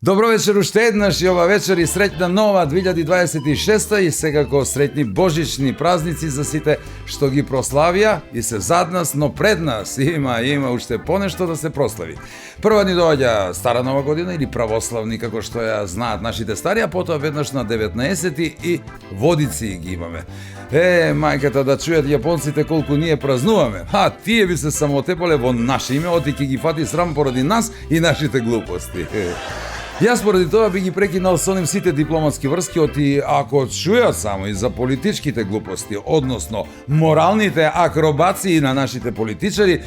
Добро вечер уште еднаш и ова вечер и среќна нова 2026 и секако среќни божични празници за сите што ги прославија и се зад нас, но пред нас има уште понешто да се прослави. Прва ни доаѓа Стара Нова година или православни како што ја знаат нашите стари, а потоа веднаш на 19 и водици ги имаме. Мајката да чујат јапонците колку ние празнуваме. Тие би се самотепале во наше име, оти ќе ги фати срам поради нас и нашите глупости. Јас поради тоа би ги прекинал со ним сите дипломатски врски, оти ако чујат само и за политичките глупости, односно моралните акробации на нашите политичари,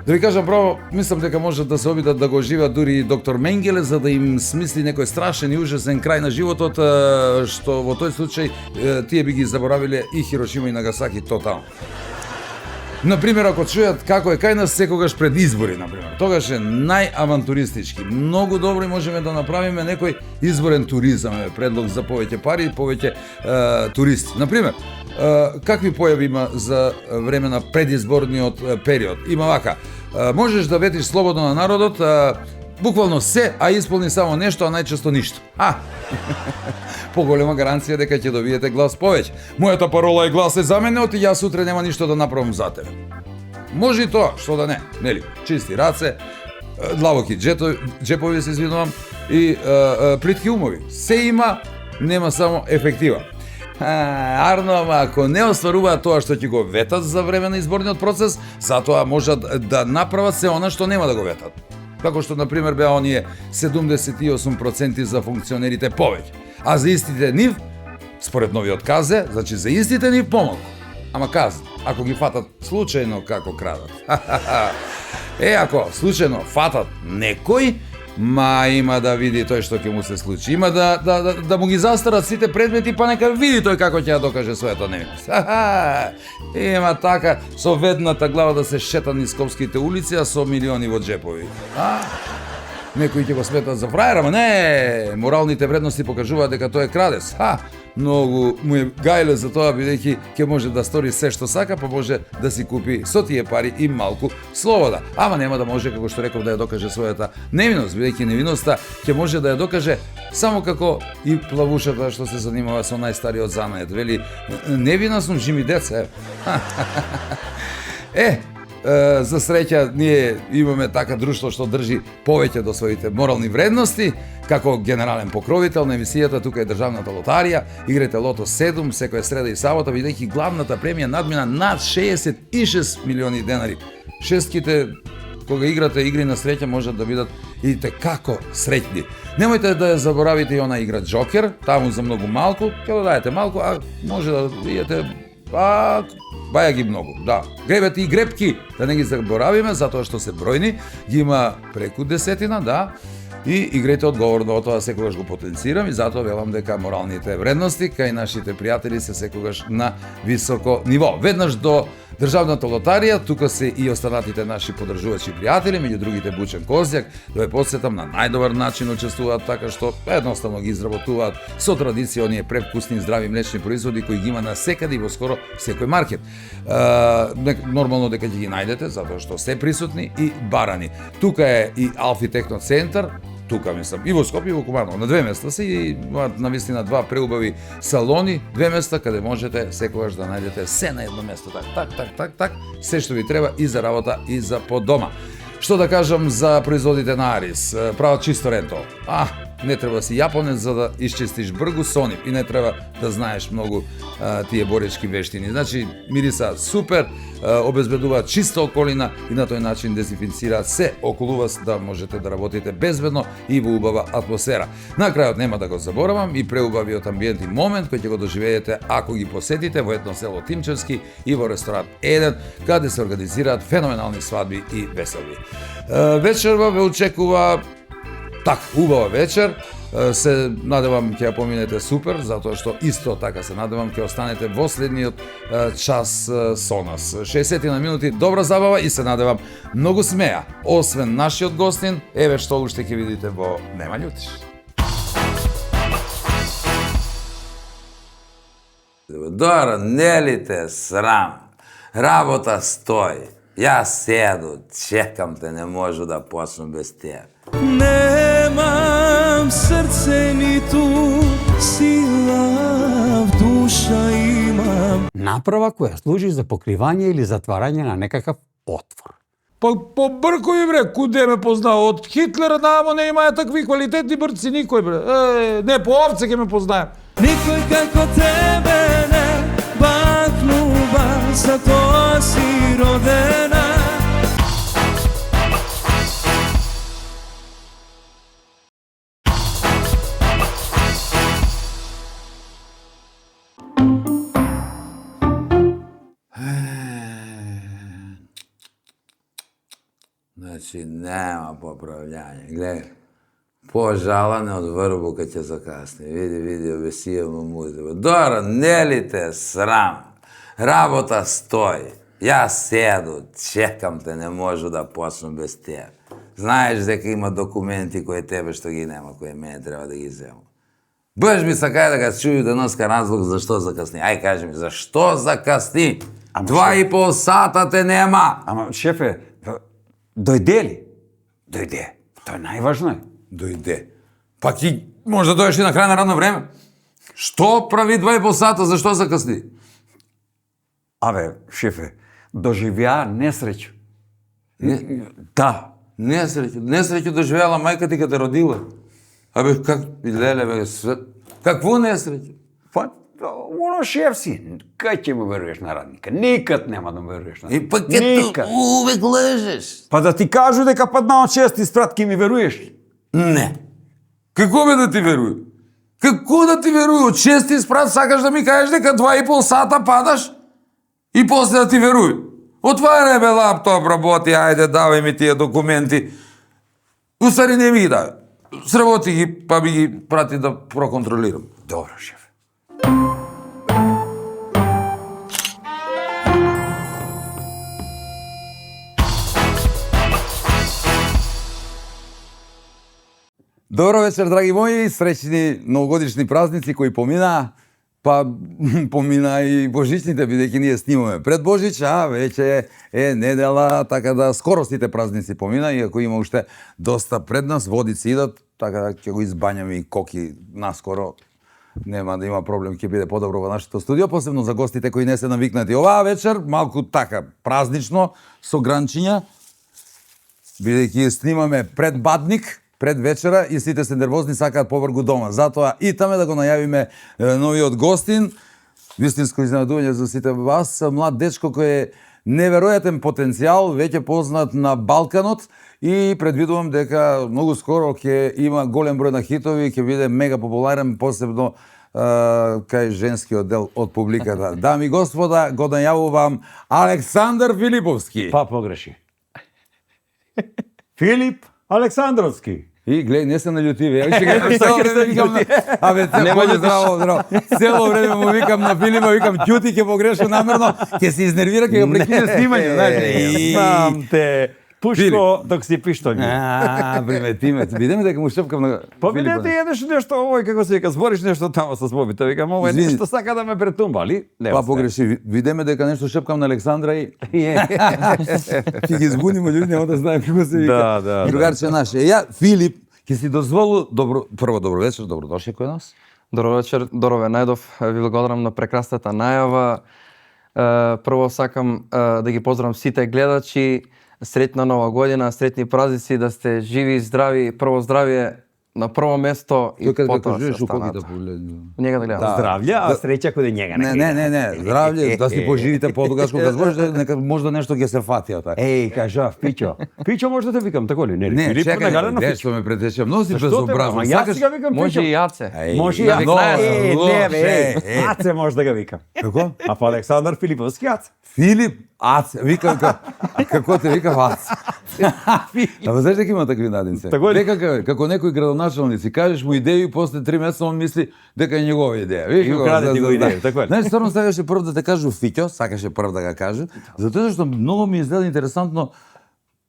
да ви кажам право, мислам дека можат да се обидат да го живеат дури доктор Менгеле, за да им смисли некој страшен и ужасен крај на животот, што во тој случај тие би ги заборавиле и Хирошима и Нагасаки тотално. Например, ако чујат како е кај нас секогаш пред избори, например, тогаш е најавантуристички. Многу добро и можеме да направиме некој изборен туризам, предлог за повеќе пари и повеќе туристи. Например, какви појави има за време на предизборниот период? Има вака, можеш да ветиш слободно на народот, буквално се, а исполни само нешто, а најчесто ништо. Поголема гаранција дека ќе добиете глас повеќе. Мојата парола е глас е за мене, оти јас сутре нема ништо да направам за тебе. Може и тоа, што да не, нели? Чисти раце, длабоки джепови се извинувам и плитки умови. Се има, нема само ефектива. Арно, ако не остваруваат тоа што ќе го ветат за време на изборниот процес, затоа можат да направат се она што нема да го ветат. Како што, например, беа оние 78% за функционерите повеќе. А за истите нив, според новиот казе, значи за истите нив помалку. Ама каза, ако ги фатат случајно како крадат. Ако случајно фатат некој, има да види тој што ќе му се случи. Има да му ги застарат сите предмети, па нека види тој како ќе ја докаже својата невиност. Има така со ведната глава да се шета низ скопските улици, а со милиони во джепови. Некои ќе го сметат за фраер, ама не, моралните вредности покажуваат дека тој е крадец. Многу му е гајле за тоа, бидејќи ќе може да стори се што сака, па може да си купи со тие пари и малку слобода. Ама нема да може, како што реков, да ја докаже својата невиност, бидејќи невиноста ќе може да ја докаже само како и плавушата што се занимава со најстариот занает. Вели, невина сум, жими деца. За среќа, ние имаме така друштво што држи повеќе до своите морални вредности, како генерален покровител на емисијата, тука е Државната лотарија, играте Лото 7, секоја среда и сабота, бидејќи главната премија надмина над 66 милиони денари. Шестките, кога играте игри на среќа, можат да бидат и како среќни. Немојте да ја заборавите и она игра Джокер, таму за многу малку, ќе додајете малку, а може да видите баја ги многу, да. Гребете и гребки, да не ги заборавиме, затоа што се бројни, ги има преку 10, да. И игрете одговорно, тоа секогаш го потенцирам и затоа велам дека моралните вредности кај нашите пријатели се секогаш на високо ниво. Веднаш до Државната лотарија, тука се и останатите наши подржувачи пријатели, меѓу другите Бучен Козјак, да ве потсетам, на најдобар начин учествуваат, така што едноставно ги изработуваат со традиција оние превкусни здрави млечни производи кои ги има насекаде и во скоро секој маркет. Нормално дека ќе ги најдете, затоа што се присутни и барани. Тука е и Алфи Техно центар, тука мислам, и во Скопје и во Куманово, на две места се и навистина два преубави салони, две места каде можете секогаш да најдете се на едно место, так, се што ви треба и за работа и за по дома. Што да кажам за производите на Арис? Прават чисто рентол. Не треба си јапонец за да исчистиш бргу со нив и не треба да знаеш многу тие боречки вештини. Значи, мириса супер, обезбедуваат чиста околина и на тој начин дезинфицираат се околу вас да можете да работите безбедно и во убава атмосфера. На крајот нема да го заборавам и преубавиот амбиент и момент кој ќе го доживеете ако ги посетите во етно село Тимчевски и во ресторант 1, каде се организираат феноменални свадби и веселби. Вечерва ве очекува убава вечер, се надевам ќе ја поминете супер, затоа што исто така се надевам ќе останете во следниот час со нас. 60 минути добра забава и се надевам многу смеа. Освен нашиот гостин, еве што уште ќе видите во Нема љутиш. Дора, не ли те срам? Работа стои. Јас седу, чекам те, не можу да почнам без тебе. Немам срце ниту сила, в душа имам. Направа која служи за покривање или затварање на некакав отвор. Па побркој бре, куде ме познава? Од Хитлер намо не имаја такви квалитетни брци никој бре. Не, по овце ќе ме познаем. Никој како тебе не бакнува, за тоа си родена. Значи, нема поправљање. Гледај, пожалане од врбука ќе закасни. Види, обесијамо музе. Дора, не ли те срам? Работа стои. Јас седу, чекам те, не можу да почнам без тебе. Знаеш дека има документи кои тебе што ги нема, кои мене треба да ги земам. Баш ми сакај да га чуju деноска разлог зашто закасни. Ај, кажи ми, зашто закасни? 2,5 сата те нема. Ама, шефе, дојде ли? Дојде. Тоа е најважно е. Дојде. Па ти може да дојдеш и на крај на радно време. Што прави 2,5 сата, зашто закасни? Абе, шефе, доживеа несреќу. Да. Несреќу доживеала мајка ти кога те родила. Абе, леле, бе, какво несреќу? Па, оно шеф си, кај ќе му веруваш на радника? Никад нема да му веруваш на радника. И па ке увек лежеш. Па да ти кажу дека падна од 6 спрат, ке ми веруеш ли? Не. Како бе да ти веруј? Како да ти веруј? Од 6 спрат сакаш да ми кажеш дека 2,5 сата падаш? И после да ти веруј? Отварај бе лаптоп, работи, ајде, давај ми тие документи. Усари не ми ги дај. Сработи ги, па би ги прати да проконтролирам. Добро, шеф. Добро вечер, драги мои, среќни новогодишни празници кои помина, па помина и божичните, бидејќи ние снимаме пред Божич, а веќе е недела, така да скоро сите празници помина, иако има уште доста пред нас, водици идат, така да ќе го избањаме и Коки наскоро. Нема да има проблем, ќе биде подобро во нашето студио, посебно за гостите кои не се навикнати. Оваа вечер малку така празнично, со гранчиња, бидејќи снимаме пред Бадник, пред вечера и сите се нервозни, сакаат повргу дома. Затоа итаме да го најавиме новиот гостин, вистинско изненадување за сите вас, млад дечко кој е неверојатен потенцијал, веќе познат на Балканот и предвидувам дека многу скоро ќе има голем број на хитови, ќе биде мега популарен, посебно кај женскиот дел од публиката. Дами и господа, го најавувам Александар Филиповски. Па погреши. Филип Александровски. И гледај, не се наљутиве. Ја ќе цело време викам на... Абе, здраво. Цело време му викам на Филипа, викам ќути, ќе погреша намерно, ќе се изнервира, ќе го прекине снимање, знаеш. Знам те. Пушко, док си пиштоњи. Приметиме. Видиме дека му шепкам на Па видете, едеш нешто овој, како се вика, збориш нешто тамо со бобите. Викам, овој нешто сака да ме претумба, али? Па погреши. Видиме дека нешто шепкам на Александра и... Ќе ги збуниме луѓе, нема да знаем како се вика. Да. Другарче наше. Ја, Филип, ќе си дозволу прво добро вечер, добродошли кој нас. Добро вечер, Дорове Најдов, ви благодарам на прекрасната најава. Прво сакам да ги поздравам сите гледачи. Среќна нова година, среќни празници, да сте живи и здрави. Прво здравје на прво место и потоа се останат. Njega да гледам. Здравје, а среќа кој njega Не, здравје, да си поживите подугашко, кога збориш, нека можда нешто ќе се фати од така. Еј, кажав, Пичо. Пичо може да те викам, тако ли? Не, чекај, дечко ме претече, многу си безобразно. Јас си га викам Пичо. Може и Јаце. Може и Јаце. Аце може да га викам. Како? А па Александар Филиповски Аце. Филип Аце, викам како те викам Аце. Ама знаеш дека има такви надимци? Дека како некој градоначалник си кажеш му идеја и после 3 месеца он мисли дека е негова идеја. И украде ти го идеја, така е. Знаеш, стварно сакаше прв да те кажу Фиќо, сакаше прв да га каже, затоа што многу ми изгледа интересантно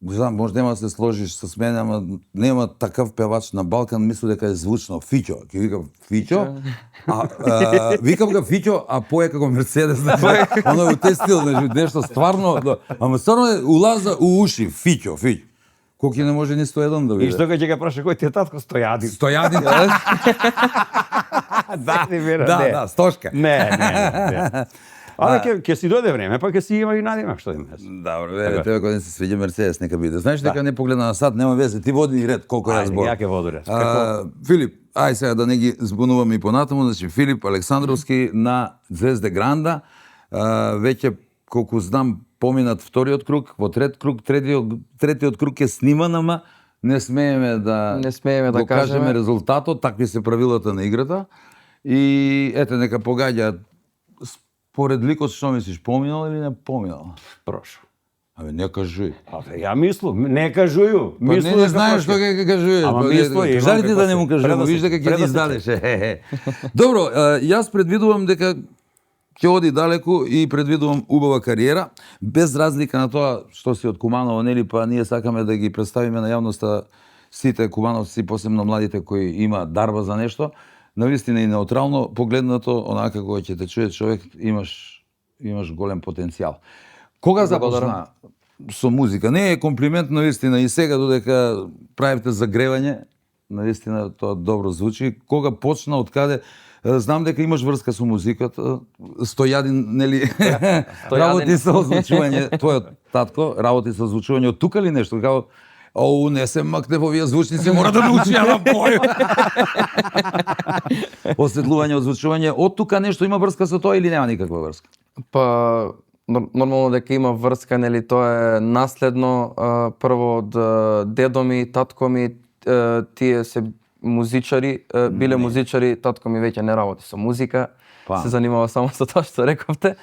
знам, може нема да се сложиш с мене, ама нема такав певач на Балкан, мислам дека е звучно. Фиќо, ќе викам Фиќо, викам ga Фиќо, а пое како Мерцедес, оно во тој стил, нешто стварно, ама стварно е улаза у уши, Фиќо. Кој не може ни 101 да биде. И што ќе го праша кој ти е татко Стојадин? Стојадин. Да, Стошка. Не. А ќе си дојде време, па ќе си има и надимак, што има. Добро, тебе кога не се свиѓа Мерцедес, нека биде. Знаеш дека не погледна на сат, нема везе, ти води ред колку ја збор. Ја ќе води ред. Филип, ај сега да не ги збунуваме и понатаму, значи Филип Александровски на Звезде Гранда, веќе колку знам поминат вториот круг, во трет круг, третиот круг е сниман, ама не смееме да го кажеме резултатот, такви се правилата на играта. И ете нека погаѓаат според ликот што мислиш, поминал или не поминал? Прошо. Абе, не кажуј. Ја мислам, не кажују. Па не знаеш што ќе кажуј. Ама мислам, Жали ти да не му кажувам, виж дека ќе ни издадеш. Добро, јас предвидувам дека ќе оди далеку и предвидувам убава кариера, без разлика на тоа што си од Куманово, нели, па ние сакаме да ги представиме на јавноста сите кумановци, посебно младите кои има дарба за нешто. Навистина и неутрално погледнато, онака кога ќе те чуе човек, имаш голем потенцијал. Кога започна со музика? Не е комплимент, навистина, и сега додека правите загревање, навистина тоа добро звучи. Кога почна, од каде? Знам дека имаш врска со музиката. Стојадин, нели, работи со озвучување, твојот татко, работи со озвучување, од тука ли нешто? Као, не се макне во овие звучници, мора да научи ја на бој. Осветлување, озвучување, од тука нешто има врска со тоа или нема никаква врска? Па, нормално дека има врска, нели, тоа е наследно, прво од дедо ми, татко ми, тие се музичари, биле музичари, татко ми веќе не работи со музика, се занимава само со тоа што рековте.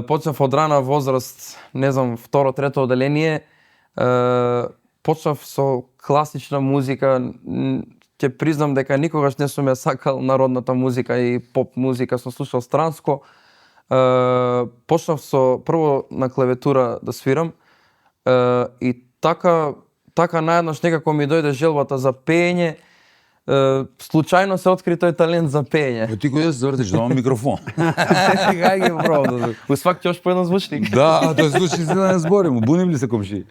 Почнав од рана возраст, не знам, второ, трето оделение, почнав со класична музика, ќе признам дека никогаш не сум ја сакал народната музика и поп музика, сум слушал странско. Почнав со прво на клавиатура да свирам и така наеднаш некако ми дојде желбата за пеење. Случајно се откри тој талент за пеење. Ти кој да се завртиш, да имам микрофон. Кај ги пробам. Успак ќе ош по еден звучник. Да, тој звучи за да не зборим. Буним ли се комши?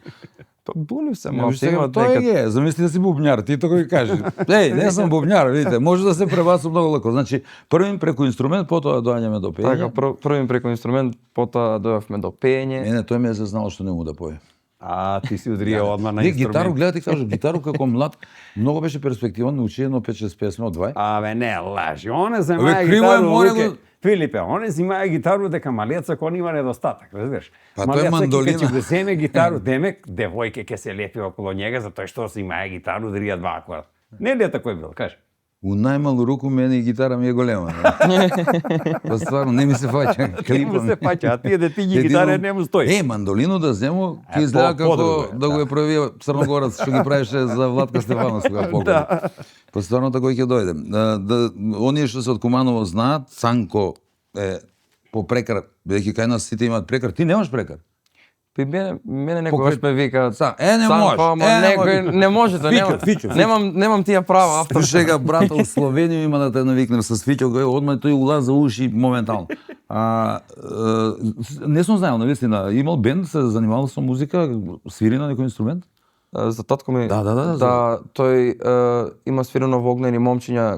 Па бунив се, ма сега тоа е, замисли да си бубњар, ти тоа кој кажеш. Не сум бубњар, видите, може да се пребацува многу лако. Значи, првим преку инструмент, потоа доаѓаме до пеење. Така, првим преку инструмент, потоа дојавме до пеење. Не, тој ме е зазнало што не му да пое. Ти си удрија одма на инструмент. Гитару, гледате, кажу, гитару како млад, многу беше перспективен, научи едно 5-6 песни од 2. Абе, не, лажи, он е земаја гитару, Филипе, он е земаја гитару дека малеца кон има недостатак, разбираш? Па тоа е мандолина. Малеца ќе го земе гитару, демек, девојке ќе се лепи около njega, затоа што земаја гитару дрија 2 акорда. Не ли е такој бил, кажи? У најмалу руку мене и гитара ми е голема. Па стварно, не ми се фаќа. Не ми се фаќа, а тие детињи гитара не му стои. Мандолину да зему, ќе изгледа како да го е правија Црногорец, што ги правеше за Владка Стефанов кога покои. Па стварно такој ќе дојде. Оние што се од Куманово знаат, Цанко е по прекар, бидејќи кај нас сите имаат прекар, ти немаш прекар. При мене некогаш ме викаат не може. Не можете, немам тие права авторски. Слушај брата у Словенија има да те навикнем со Фиќо, одма тој улаза уши моментално. Не сум знаел, навистина, имал бенд, се занимавал со музика, свири на некој инструмент? За татко ми, да, тој има свирено во Огнени момчиња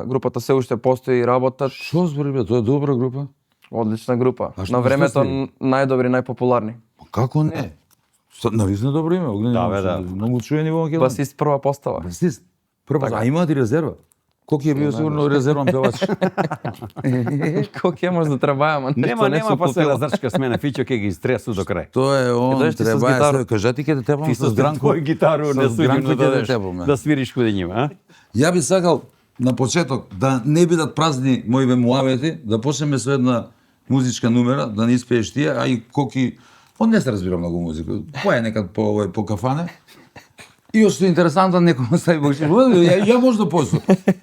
групата се уште постои и работат. Што збори бе, тоа е добра група? Одлична група. На времето најдобри, најпопуларни. Како не? Навистина добро име, Огнени момчиња. Многу чуени во Македонија. Басист прва постава. Басист прва, а имаат и резерва. Кој ќе бил сигурно резерван певач? Кој може да треба, ама нема па се разрчка с мене, Фиќо ќе ги изтресу до крај. Тоа е он, треба кажати ќе те требам со Дранко и гитару не сигурно да свириш куде њима, а? Ја би сакал на почеток да не бидат празни моиве муавети, да почнеме со една музичка numera, да не испееш тие, а и Коки, он не се разбира многу музика. Пое некад по кафане. И што интересантно некој стави бакшиш. Ја може да посу.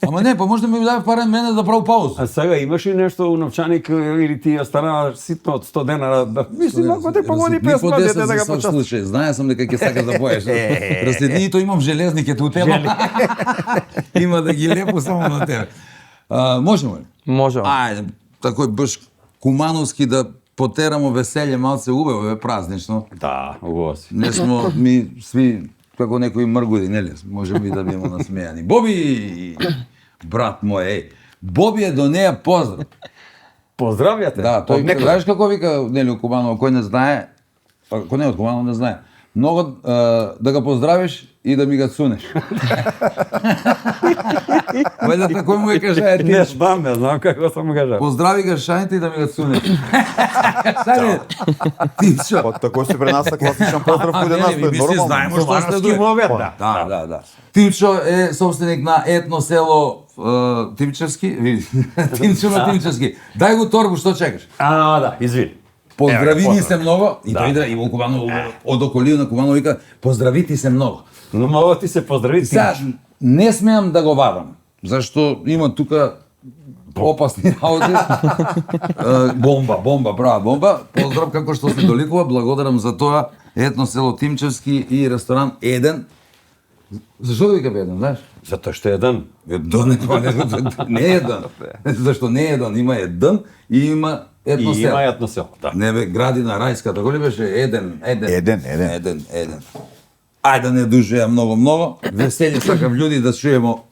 Ама не, па може да ми даде пари мене да правам пауза. А сега имаш ли нешто у новчаник или ти ја останала ситно од 100 денара? Да, мислим, ако те погоди 500 дете да го почаст. Слушај, знае сам дека ќе сакаш да поеш. Разследнито имам железни ке ту тема. Има да ги лепо само на тебе. Можеме ли? Може. Ајде, такој баш кумановски да потерамо веселје малце убаво, е празнично. Да, убаво си. Не смо ми сви како некои мргуди, нели? Може би да бидеме насмејани. Боби, брат мој, еј. Боби е до неја поздрав. Поздравјате. Да, тој знаеш како вика нели у Куманово, кој не знае, кој не е од Куманово не знае. Многу да го поздравиш и да ми го цунеш. Вајде такој му е кажа Не знам, не знам како сам кажа. Поздрави ga шајте и да ми го цунеш. Саде, ти што? Па тако се пренаса класичен поздрав кој да нас е нормално. знаеме што сте Ски мовет, да. Да. Тимчо е собственик на етно село Тимчевски. Тимчо на Тимчевски. Дај го торбу, што чекаш? Да, извини. Поздрави ни се многу. И Да. тој и во Куманово, од околина Куманово вика, поздравити се многу. Но мога ти се поздрави Сега, ти. не смеам да го вадам, зашто има тука опасни работи. Бомба, права бомба. Поздрав како што се доликува, благодарам за тоа. Етно село Тимчевски и ресторан Еден. Зашто да вика Еден, знаеш? Затоа што еден. Еден не е еден. Зашто не е еден, има еден и има етно И село. има етно село, да. Не бе, градина Рајска, тако ли беше? Еден. Еден. Ајде да не дужеја многу. Весели сакам луѓе да чуемо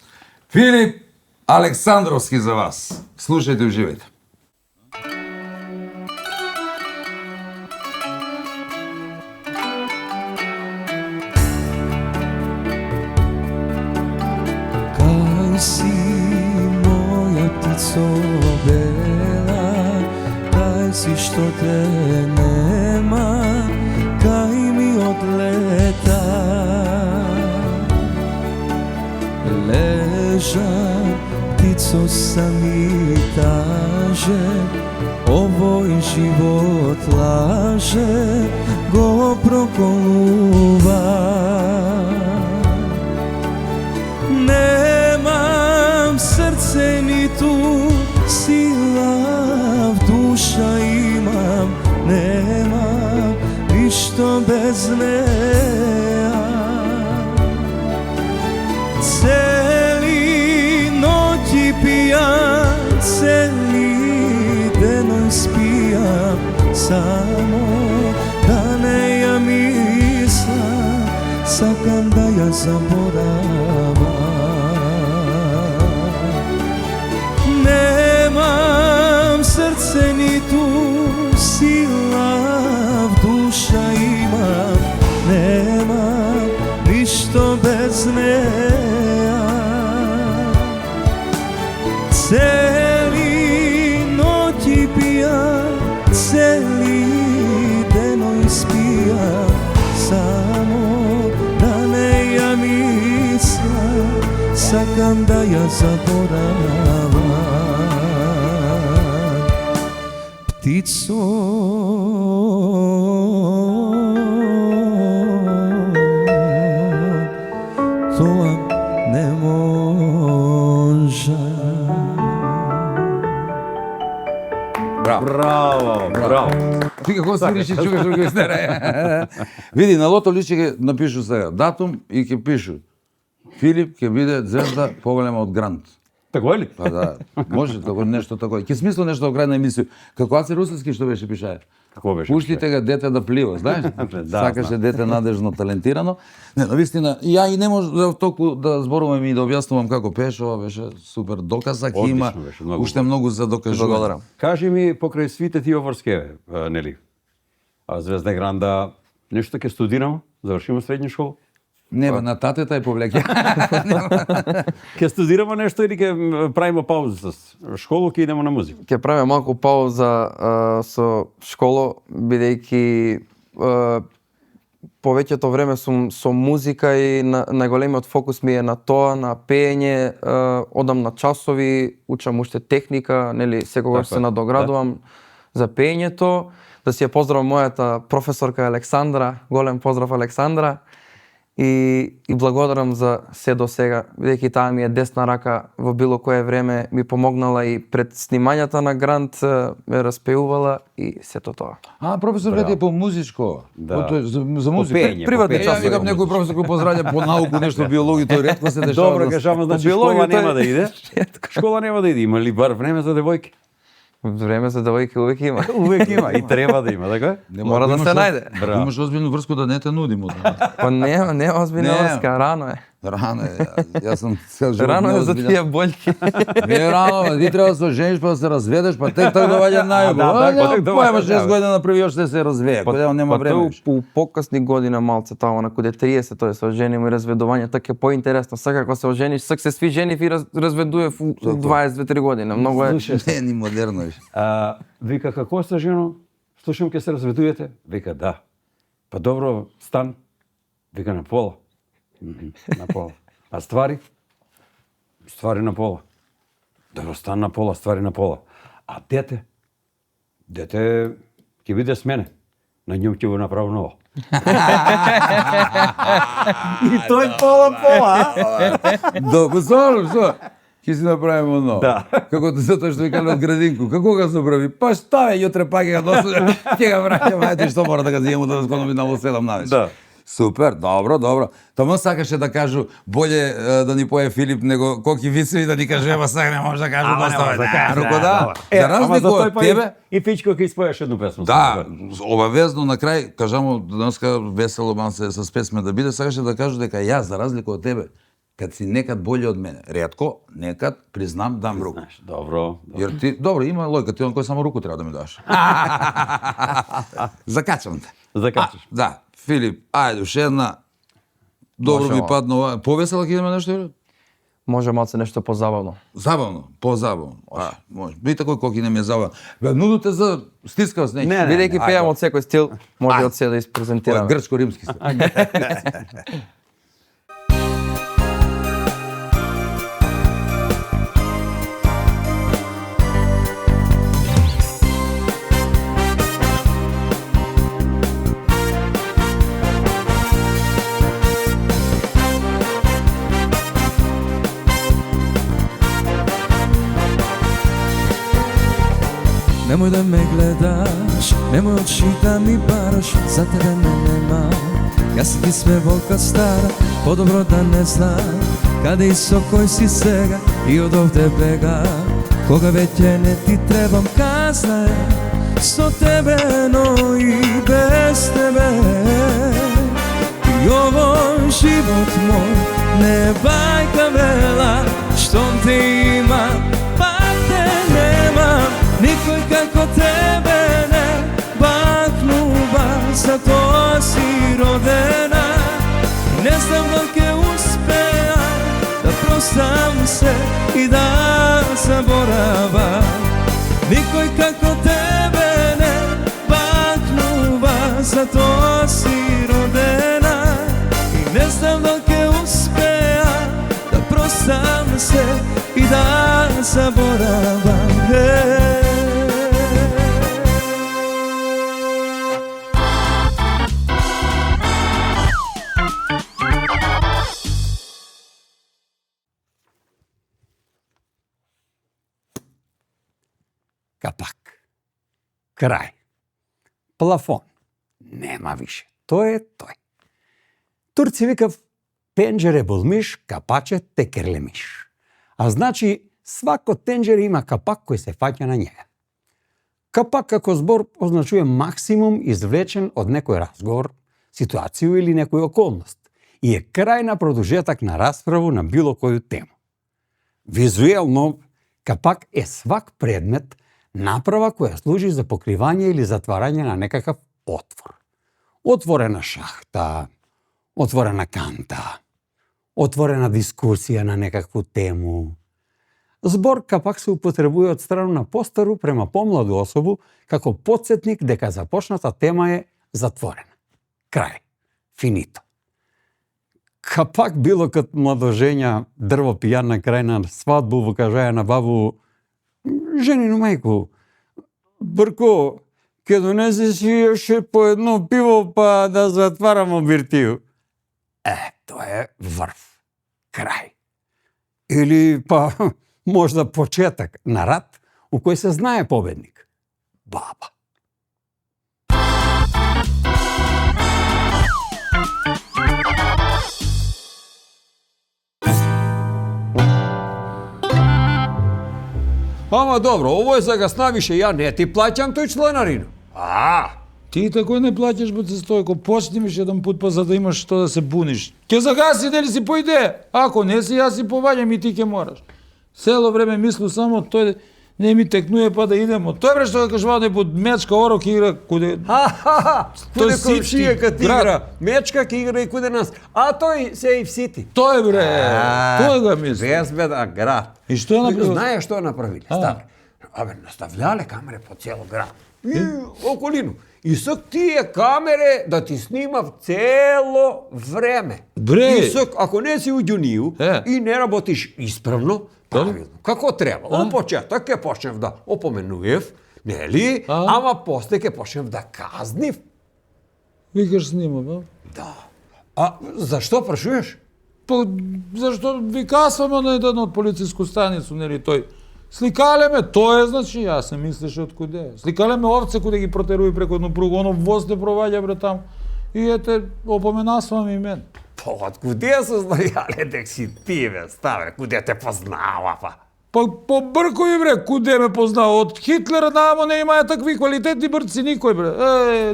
Филип Александровски за вас. Слушајте и уживајте. Кај си моја птицо бела, кај си што те нема, кај ми одлета. Лежа птицо сами таже, овој живот лаже, го проколува. Немам срце ниту сила, в душа имам, немам ништо без неа. Цели ноќи пијам, цели деној спијам, само да не ја мислам, сакам да ја заборавам. Немам срце ниту сила, в душа имам, немам ништо без неа. Цели ноќи пијам, цели деној спијам, само да не ја мислам, сакам да ја заборавам. Птицо, тоа не може. Браво. Ти како свириш и чуваш други стере. Види, на лото лист ќе напишу сега датум и ќе пишу Филип ќе биде звезда поголема од Грант. Тако е ли? Па да, може тако нешто тако. Ќе смисло нешто во крај на емисија. Како Аце Руселски што беше пишае? Како беше? Пуштите ga дете да плива, знаеш? Да, Сакаше дете надежно, талентирано. Не, навистина, ја и не може толку да зборувам и да објаснувам како пеше, ова беше супер доказак, Одлично има беше, многу уште многу за докажување. Благодарам. Кажи ми покрај свите тие ворске, нели? А Звезда Гранда, нешто ќе студирам, завршиме средна школа? Нема, на татета е повлеќе. Ќе студираме нешто или ќе правиме пауза с школа, ќе идеме на музика? Ќе правиме малку пауза со школо, бидејќи повеќето време сум со музика и најголемиот фокус ми е на тоа, на пеење, одам на часови, учам уште техника, нели, секогаш Така, се надоградувам за пеењето. Да си ја поздравам мојата професорка Александра, голем поздрав Александра. и благодарам за се до сега, бидејќи таа ми е десна рака во било кое време, ми помогнала и пред снимањата на Грант, ме распеувала и сето тоа. Професор Вети е по музичко. Да. За музика. Пење, Приватни пење. Ја викам некој професор кој поздравlja по науку, нешто биологија, тој ретко се дешава. Добро, кажам, значи школа нема да иде. Школа нема да иде. Има ли бар време за девојки? Време за девојки увек има. Увек има и треба да има, така? Мора да се најде. Браво. Имаш озбилну врску да не те нудим од това. Па не озбилна Не. врска, рано е. Рано е. Јас сум цел живот Рано е за неозбилен. тие бољки. Не е рано, ти треба да се жениш па да се разведеш, па тек така доаѓа најубаво. да, Нема тек доаѓа, поема 6 да. година направи още да се развее, кој нема време. Па у покасни година малце тоа, на куде 30 тој се оженимо и разведување, така е поинтересно. Сега кога се ожениш, сак се сви женив и разведував у 22-3 година. Многу е. Не, ни модерно е. Вика, како сте жено? Слушам ке се разведувате? Вика, да. Па добро, стан. Вика, на пола. На пола. А ствари? Ствари на пола. Добро, стан на пола, ствари на пола. А дете? Дете ќе биде с мене. На њом ќе го направи ново. И тој пола. Добро, што? Ќе си направиме одно. Да. Како затоа што ви кажа од градинку. Како го направи? Па што е, јутре пак ќе го носам, ќе го враќам, ајде што мора да го земам да скоро на 7 навечер. Да. Супер, добро, добро. Таму сакаше да кажу боле да ни пое Филип него коки вицеви да ни каже, ева сега не може да каже доста. Руко да. За разлика од тебе, И Пичко ќе испоеш едну песма. да, обавезно на крај, кажамо денеска весело ман се с песме да биде, сакаше да кажу дека јас за разлика од тебе, кад си некад боле од мене, ретко, некад признам дам руку. Знаеш, добро. Јер ти, добро, има лојка, ти он кој само руку треба да ми даш. Закачам те. Закачаш. Да, Филип, ајде уште една. Добро ми Можемо. падна ова. Повесело ќе идеме нешто или? Може малце нешто позабавно. Забавно, позабавно. Може. Видите кој коки не ми е забавно. Бе, нудите за стискав с неки. Не, Бидејќи ајде. пеам од секој стил, може Ајде. од се да Ова е испрезентираме. грчко-римски стил. Nemoj da me gledaš, nemoj oči da mi baraš, za tebe me nema. Ja sam ti sve volka stara, podobro da ne znam, kada i so koji si svega i od ovde bega. Koga veće ne ti trebam, kazna je, sto tebe, no i bez tebe. I ovo život moj, ne bajka vrela, što te ima, pa te nema. Nikoj kako tebe ne baknuva, zato si rodena. Ne znam da li ke uspeja da prostam se i da zaborava. Nikoj kako tebe ne baknuva, zato si rodena. I ne znam da li ke uspeja da prostam se i da zaboravam. Капак. Крај. Плафон. Нема више. Тој е тој. Турци викав пенџере булмиш, капаче текерлемиш. А значи свако тенџере има капак кој се фаќа на njega. Капак како збор означува максимум извлечен од некој разговор, ситуација или некој околност и е крајна продолжетак на расправу на било коju тему. Визуелно, капак е свак предмет, направа која служи за покривање или затварање на некакав отвор. Отворена шахта, отворена канта, отворена дискусија на некакву тему. Збор капак се употребува од страна на постару према помладу особу како потсетник дека започната тема е затворена. Крај. Финито. Капак било кад младожења дрво пијан на крај на свадбу во кажаја на бабу: "Женино мајко, Брко, ке донесеш јоше по едно пиво па да затварамо биртију." Тоа е врв, крај. Или па можда почеток на рат у кој се знае победник. Баба. Ама добро, ово е за гаснавише, ја не ти плаќам тој чланарину. Ти тако не плаќаш баце Стојко, почни ми еден пут па за да имаш што да се буниш. Ке загаси дали си по идеја, ако не си јас си поваѓам и ти ќе мораш. Цело време мислу само тој не ми текнуе па да идемо. Тој бре што да кажува не под мечка орок игра куде. Куде Сити комшија кад град. игра, мечка ке игра и куде нас. А тој се и в Сити. Тој бре, тој го мисли. Безбедан град. И што е направил? Знае што направили? Стави. Абе, настављале камере по цело град. И околину. И сак тие камере да ти снимав цело време. Бре. И сак, ако не си уѓунiju и не работиш исправно, правилно, како треба. Од почеток ќе почнев да опоменуев, нели? Ама после ќе почнев да казнив. Викаш снимам, а? Да. А зашто прашуваш? Па, зашто ви касваме на еден од полициску станицу, нели тој. Сликалеме, тоа е, значи, јас се мислеше од куде. Сликалеме овце куде ги протеруи преку едно пруго, оно воз те проваѓа бре там. И ете, опоменасвам и мен. Па, од куде се знајале дек си ти, бе, ставе, куде те познава, па? Па побркој бре, куде ме познава? Од Хитлер намо не имаја такви квалитетни брци никој бре.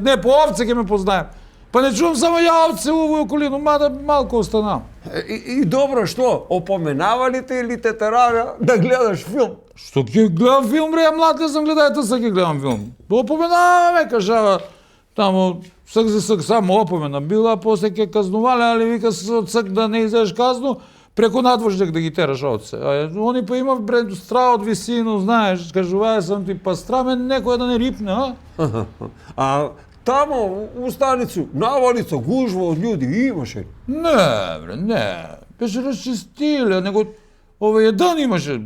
Не, по овце ќе ме познаем. Па не чувам само ја овце у овој околину, мада малку останам. И добро, што? Опоменавали те или те терара да гледаш филм? Што ќе гледам филм бре, ја млад не сум гледајте са ќе гледам филм. Опоменаваме, кажава, тамо сак за сак само опомена била, после ќе казнувале, али вика од сак да не изедеш казну, преку надвожник да ги тераш овце. Они па имав бре стра од висину, знаеш, кажувае сам ти, па страме некој да не рипне, а? А тамо, у станицу, навалица, гужва од луѓе имаше. Не, бре, не. Беше расчистиле, него овој еден имаше.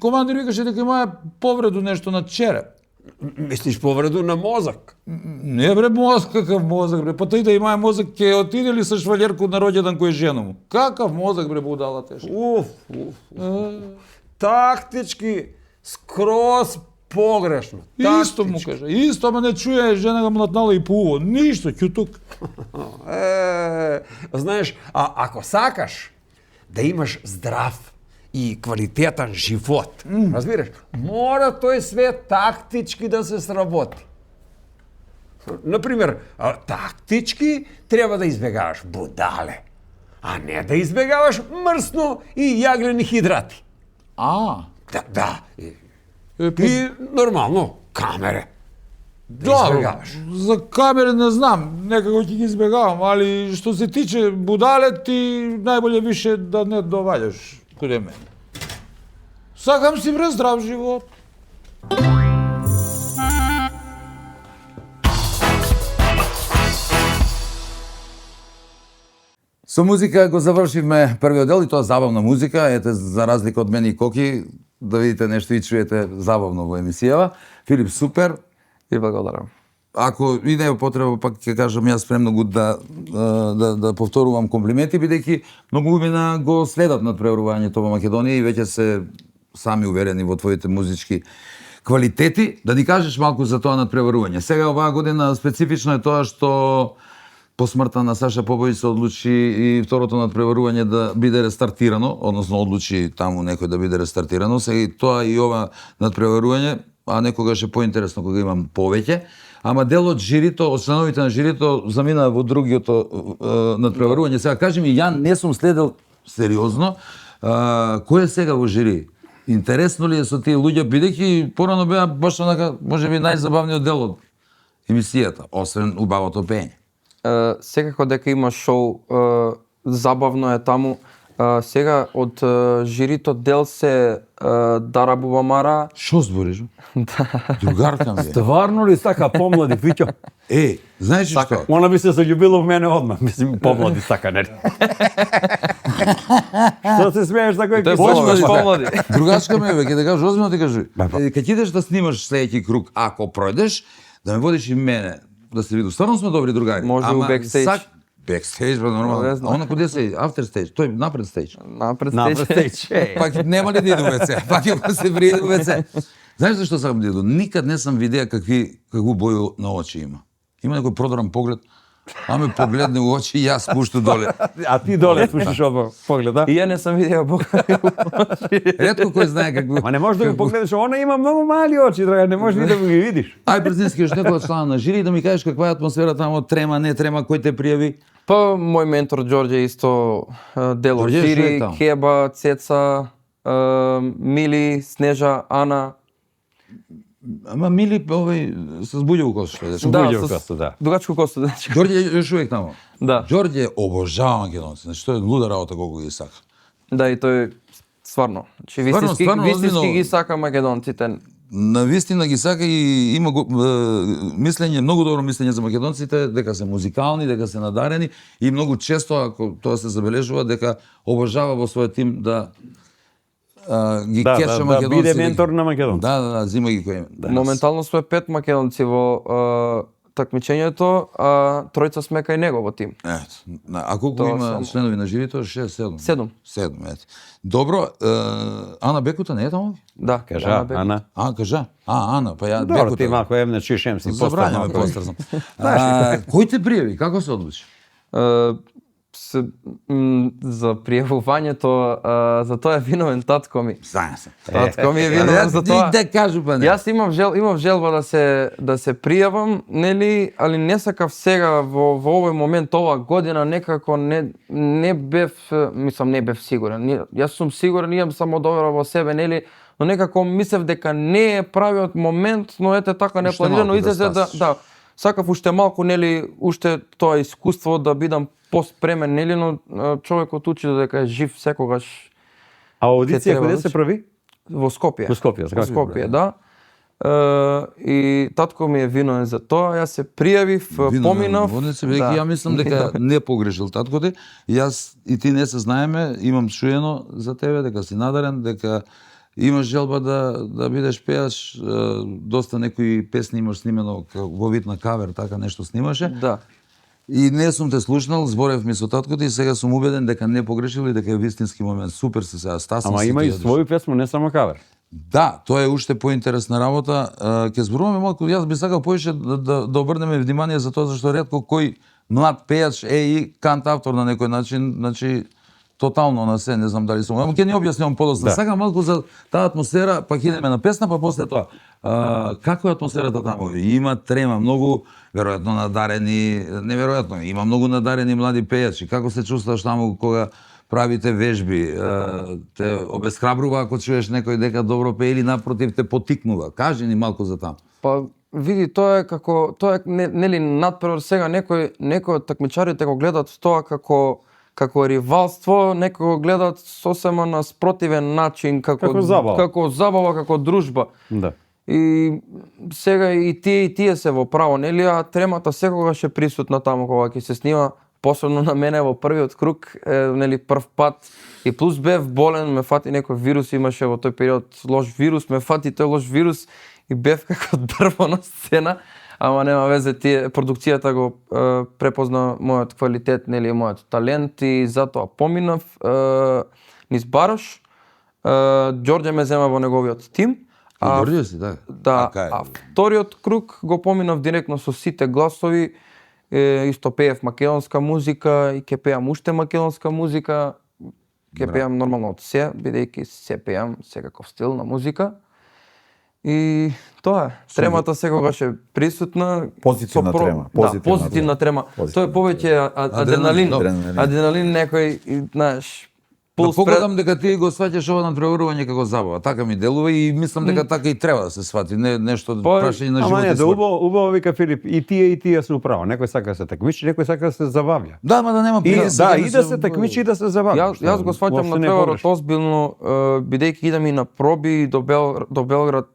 Командир викаше дека имаа повреду нешто на череп. Мислиш повреду на мозак? Не бре, мозак, какав мозак бре. Па тој да имае мозак, ќе отиде ли со швалерку на роѓендан кој е жена му? Какав мозак бре, будала тешка? Тактички, скроз погрешно. Исто му кажа, исто, ама не чуе, жена го млатнала и пуво. Ништо, ќутук. Знаеш, ако сакаш да имаш здрав и квалитетен живот, разбираш, мора тој све тактички да се сработи. Например, тактички треба да избегаваш будале, а не да избегаваш мрсно и јаглени хидрати. Да. И нормално, камере. Да, за камери не знам, некако ќе ги избегавам, али што се тиче будале, ти најболje више да не доваѓаш куде мене. Сакам си бре здрав живот. Со музика го завршивме првиот дел и тоа забавна музика, ете за разлика од мене и Коки, да видите нешто и чуете забавно во емисијава. Филип, супер. И благодарам. Ако и не е потреба, пак ќе кажам јас премногу да повторувам комплименти, бидејќи многу имена го следат надпреварувањето во Македонија и веќе се сами уверени во твоите музички квалитети. Да ни кажеш малку за тоа надпреварување. Сега оваа година специфично е тоа што по смртта на Саша Побојич се одлучи и второто надпреварување да биде рестартирано, односно одлучи таму некој да биде рестартирано. Сега и тоа и ова надпреварување, а некогаш е поинтересно кога имам повеќе. Ама дел од жирито, од членовите на жирито замина во другиото надпреварување. Сега кажи ми, ја не сум следел сериозно кој е сега во жири. Интересно ли е со тие луѓе, бидејќи порано беа баш онака, можеби најзабавниот дел од емисијата, освен убавото пење. Секако дека има шоу, забавно е таму. Сега од жирито дел се Дара Бубамара. Шо збориш? Другарка ми е. Стварно ли сака помлади, Виќо? Знаеш што? Она би се заљубила во мене одмah. Мислим, помлади сака, нели? Што се смееш за кој помлади. Другачка ми е, ќе да кажеш, озбилно ти кажи. Кај ќе идеш да снимаш следеќи круг, ако пројдеш, да ме водиш и мене, да се виду. Стварно сме добри другари. Може у бекстејдж. Бекстејдж, бе, нормално. Не А знам. она куде се? After stage, тој напред стејдж. Напред Напред стејдж. Пак нема ли да иду веце? Пак ќе се вриеду веце. Знаеш зашто сакам да иду? Никад не сам видеа какvu боју на очи има. Има некој продорен поглед, а ме погледне у очи и јас спушту доле. А ти доле слушаш ово поглед, да? И ја не сам видео Бог. Ретко кој знае какvu... Ма не можеш да го погледнеш, она има многу мали очи, драга, не можеш ни да ги видиш. Ај Брзински, што некој од члана на жири да ми кажеш каква е атмосфера таму, трема, не трема, кој те пријави? Па мој ментор Ѓорѓе исто дел од Ѓорѓе жири, што е таму? Хеба, Цеца, Мили, Снежа, Ана. Ама Мили овој со збуѓево косо што е. Да, Буѓево косто, да. Дугачко косто, значи. Ѓорѓе е још увек таму. Да. Ѓорѓе обожава македонци, значи тоа е луда работа колку ги сака. Да, и тој стварно. Значи вистински стварно, вистински озбилно. ги сака македонците. На вистина ги сака и има мислење, многу добро мислење за македонците, дека се музикални, дека се надарени и многу често, ако тоа се забележува, дека обожава во својот тим да ги Да, кеша да македонци. биде ментор на македонци. Да, зима ги кој име. Моментално сме 5 македонци во такмичењето, а тројца сме кај него во тим. Ето, а колку Тоа има само. членови на жирито? 6, 7? 7. 7, ето. Добро, Ана Бекута не е таму? Да, Кажа, Ана Бек. Ана. Кажа? Ана, па ја Добро, Бекута. ти малко емне чишем си Забрањаме постав. постар сам. Кој те пријави? Како се одлучи? За пријавувањето, за тоа е виновен татко ми. Знаем се. Татко ми е виновен за тоа. Да кажу па не. Јас имав желба да се пријавам, нели, али не сакав сега во овој момент оваа година некако не бев, мислам не бев сигурен. Јас сум сигурен, имам самодовера во себе, нели, но некако мислев дека не е правиот момент, но ете така Уште непланирано малку да излезе стасиш. да сакав уште малку, нели, уште тоа искуство да бидам поспремен, нели, но човекот учи додека е жив секогаш А аудиција треба, каде се значи. прави? во Скопје. Во Скопје, Во така. Скопје, да. И татко ми е виновен за тоа, јас се пријавив, поминав. Водница, бидејќи ја мислам дека не погрешил таткоте. Јас и ти не се знаеме, имам чуено за тебе дека си надарен, дека имаш желба да бидеш пејач, доста некои песни имаш снимено во вид на кавер, така нешто снимаше. Да. И не сум те слушнал, зборев ми со таткото и сега сум убеден дека не погрешил и дека е вистински момент. Супер се сега, стасам Ама си има ти и одиш. своју песма, не само кавер. Да, тоа е уште поинтересна работа. Ќе зборуваме малку, јас би сакал повеќе да обрнеме внимание за тоа зашто ретко кој млад пејач е и кант автор на некој начин, значи тотално на се, не знам дали сум. Ама ќе ни објаснувам подоцна. Да. Сакам малку за таа атмосфера, пак идеме на песна, па после тоа. Како е атмосферата таму? Има трема, многу веројатно надарени, неверојатно, има многу надарени млади пејачи. Како се чувствуваш таму кога правите вежби, те обесхрабрува ако чуеш некој дека добро пее или напротив те потикнува? Кажи ни малку за таму. Па види, тоа е нели надпревар сега некои од такмичарите го гледат тоа како ривалство, некои го гледат сосема на спротивен начин, Како забава. како дружба. Да. И сега и тие се во право, нели, а тремата секогаш е присутна таму кога ќе се снима, посебно на мене во првиот круг, нели прв пат и плюс бев болен, ме фати некој вирус, имаше во тој период лош вирус, ме фати тој лош вирус и бев како дрво на сцена, ама нема везе, продукцијата го препозна мојот квалитет, нели, мојот талент и затоа поминав низ Барош. Ѓорѓе ме зема во неговиот тим. Ѓорѓе си, да. А вториот круг го поминав директно со сите гласови, исто пеев македонска музика и ќе пеам уште македонска музика, ќе пеам нормално од се, бидејќи се пеам секаков стил на музика. И тоа е. Тремата секогаш е присутна. Позитивна трема, Да, позитивна трема. Тоа е повеќе адреналин. Адреналин некој, знаеш, Да пулс погледам дека ти го сваќаш ова надпреварување како забава. Така ми делува и мислам дека така и треба да се свати, не нешто прашање на Ама живот не, и да смрт. убаво вика Филип, и тие се управо. Некој сака да се такмичи, некој сака да се забавја. Да, ама да нема И притисок, да, и да се такмичи и да се забавја. Јас го сваќам на преварот озбилно, бидејќи идам и на проби до Белград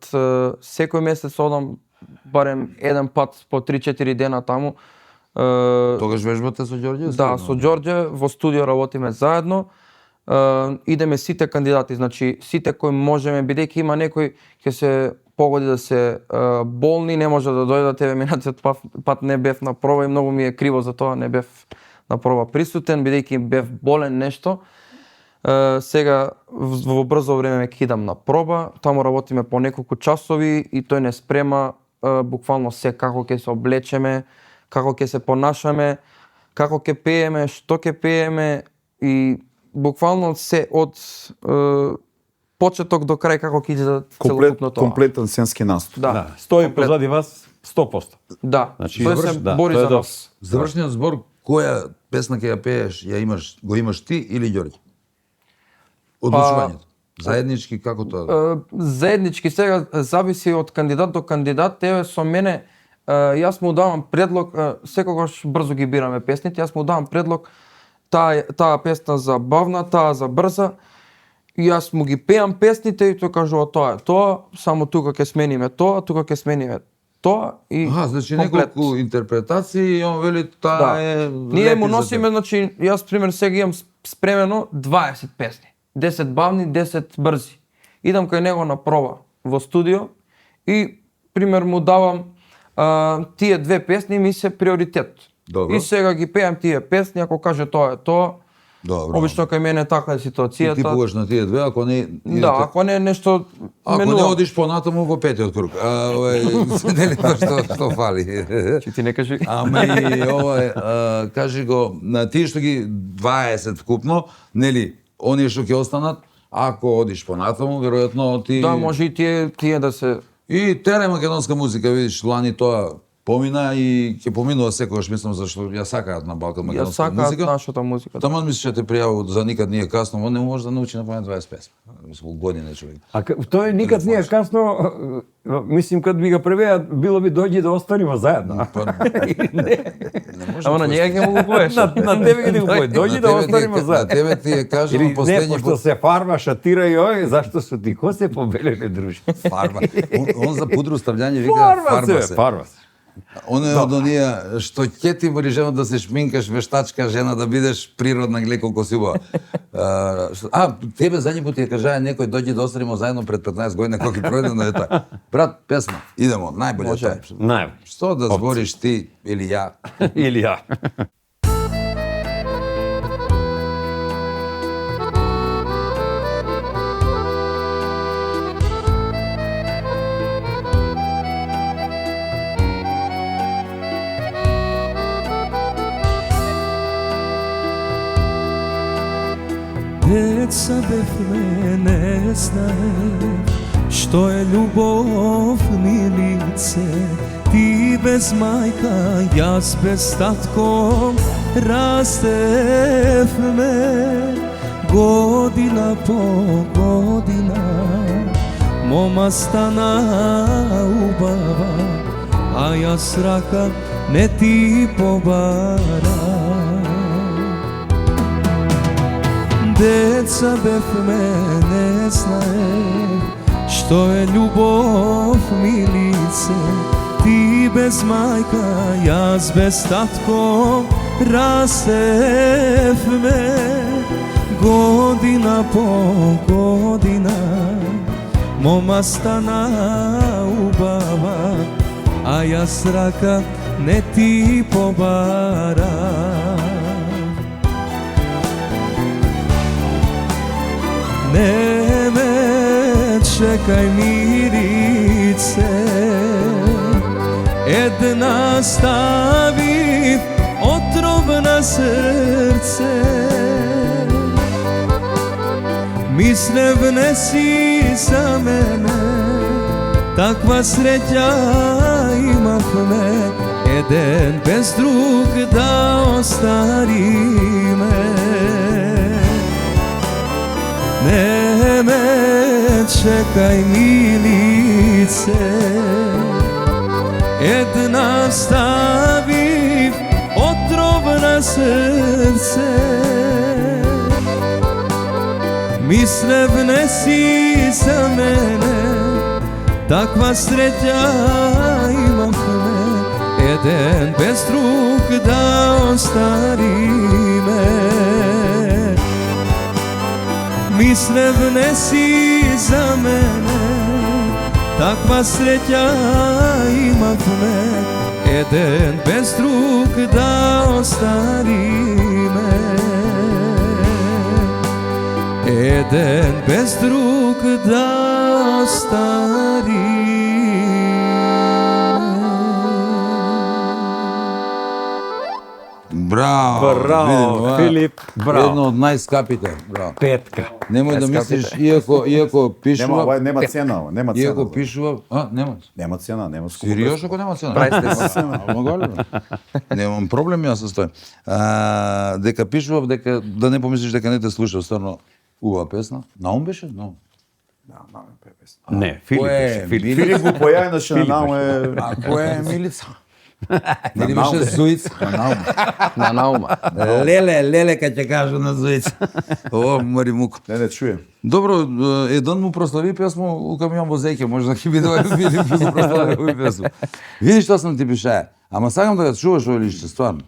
секој месец одам барем еден пат по 3-4 дена таму. Тогаш вежбате со Ѓорѓе? Да, со Ѓорѓе во студио работиме заедно. Идеме сите кандидати, значи сите кои можеме, бидејќи има некои ќе се погоди да се болни, не може да дојдат, еве минатиот пат не бев на проба и многу ми е криво за тоа, не бев на проба присутен, бидејќи бев болен нешто. Сега во брзо време ќе идам на проба, таму работиме по неколку часови и тој не спрема буквално се, како ќе се облечеме, како ќе се понашаме, како ќе пееме, што ќе пееме и буквално се од почеток до крај како ќе изгледа целокупно тоа. Комплетен сценски наступ. Да, Стои позади вас 100%. да. Значи, Тој се да, бори тој е за добро. нас. Завршниот збор, која песна ќе ја пееш, го имаш ти или Ѓорѓе? Одлучувањето. Заеднички како тоа? Заеднички сега зависи од кандидат до кандидат. Еве со мене јас му давам предлог, секогаш брзо ги бираме песните, јас му давам предлог таа песна за бавна, таа за брза. И јас му ги пеам песните и тој кажува тоа е тоа, само тука ќе смениме тоа, тука ќе смениме тоа и Значи комплет. неколку интерпретации и он вели таа е Ние лепи му за носиме, значи јас пример сега имам спремено 20 песни. 10 бавни, 10 брзи. Идам кај него на проба во студио и пример му давам тие две песни ми се приоритет. Добро. И сега ги пеам тие песни, ако каже тоа е тоа. Добро. Обично кај мене така е Ти ситуацијата. пугаш на тие две, ако не Да, ако не е нешто Ако не менува. одиш понатаму во петиот круг. Нели што фали? Ќе ти не кажи. Ама и ова е, кажи го, на тие што ги 20 вкупно, нели, оние што ќе останат, ако одиш понатаму, веројатно ти... Да, може и тие да се. И тере македонска музика, видиш, лани тоа помина и ќе поминува секогаш, мислам, зашто ја сакаат на Балкан Ја македонска сакаат музика. нашата музика. Таман мислиш ќе те пријават за никад не е касно, он не може да научи на памет 20 песни. Мислам, година човек. А тој никад не е касно, мислим, кад би го превеа, било би дојди да останеме заедно. Па, не може. Ама на njega ќе му го поеш. На тебе ги го пој, дојди да останеме На заедно. тебе ти е кажано Или не, последни пошто пат се фарма, шатира и ој, зашто су ти ко се побелеле, дружи? фарма. Он за пудро стављање вика фарма се. Фарма се. Он е од оние што ќе ти врижено да се шминкаш вештачка жена да бидеш природна, гледа колку си убава. Тебе задњи пат ја кажаа некој дојди да останеме заедно пред 15 години кога ќе пројде на ета. Брат, песма, идемо, најболе тоа. Најбе. Што да збориш ти или ја? Или ја. Деца бевме, не знае што е љубов, милице. Ти без мајка, јас без татко, растевме. Година по година, мома стана убава, а јас рака не ти побара. Деца бевме, не знае што е љубов, милице. Ти без мајка, јас без татко, растевме. Година по година, мома стана убава, а јас рака не ти побара. Не ме чекај, мирице, една ставив отров на срце. Мислев не си за мене, таква среќа имавме, еден без друг да остариме. Не ме чекај, милице, една ставив отров на срце. Мислев не си за мене, таква среќа имавме, еден без друг да остариме. Мислев не си за мене, таква среќа имавме, Еден без друг да остариме, еден без друг да остариме. Браво! Браво, види, ова е Филип, браво. Едно од најскапите. Браво. Петка. Немој да мислиш, иако Нема, пишува, ова нема цена, ова, нема цена. иако пишува, нема. Нема цена, нема скупо. Сириош ако нема цена. Могу ли? Немам проблем јас со тој. Дека пишував, дека да не помислиш дека не те слушав, стварно убава песна. Наум беше? Наум. Не, Филип беше. Филип. Филип го појавеше на нам е... А која е Милица? Дали беше Зуица? На Наум. На Наума. Леле, кај ќе кажу на Зуица. О, мори муко. Не чуjem. Добро, еден му прослави песмо у камион во Зеќе, може да ќе биде овој Филип да го прослави овој песмо. Види што сам ти пишае, ама сакам да го чуваш овој лишче, стварно.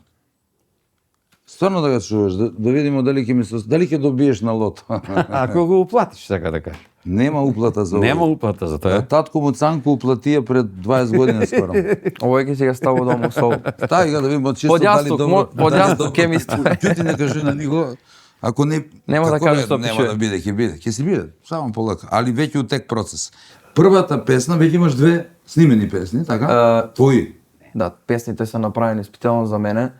Стварно да го чуваш, да видиме дали ќе добиеш на лото. Ако го уплатиш, сака да кажа. Нема уплата за овој. Нема уплата за тоа. Татко му Цанко уплатија пред 20 години скоро. Овој ќе си го стави дома со. Тај да видиме чисто Под дали јасток, добро. под јасток ке ми стои. Ќути не кажи на него. Ако не Нема да како кажеш е, што нема пишува. да биде, ќе биде. Ќе си биде, само полека, али веќе у тек процес. Првата песна, веќе имаш две снимени песни, така? Твои. Да, песните се направени специјално за мене.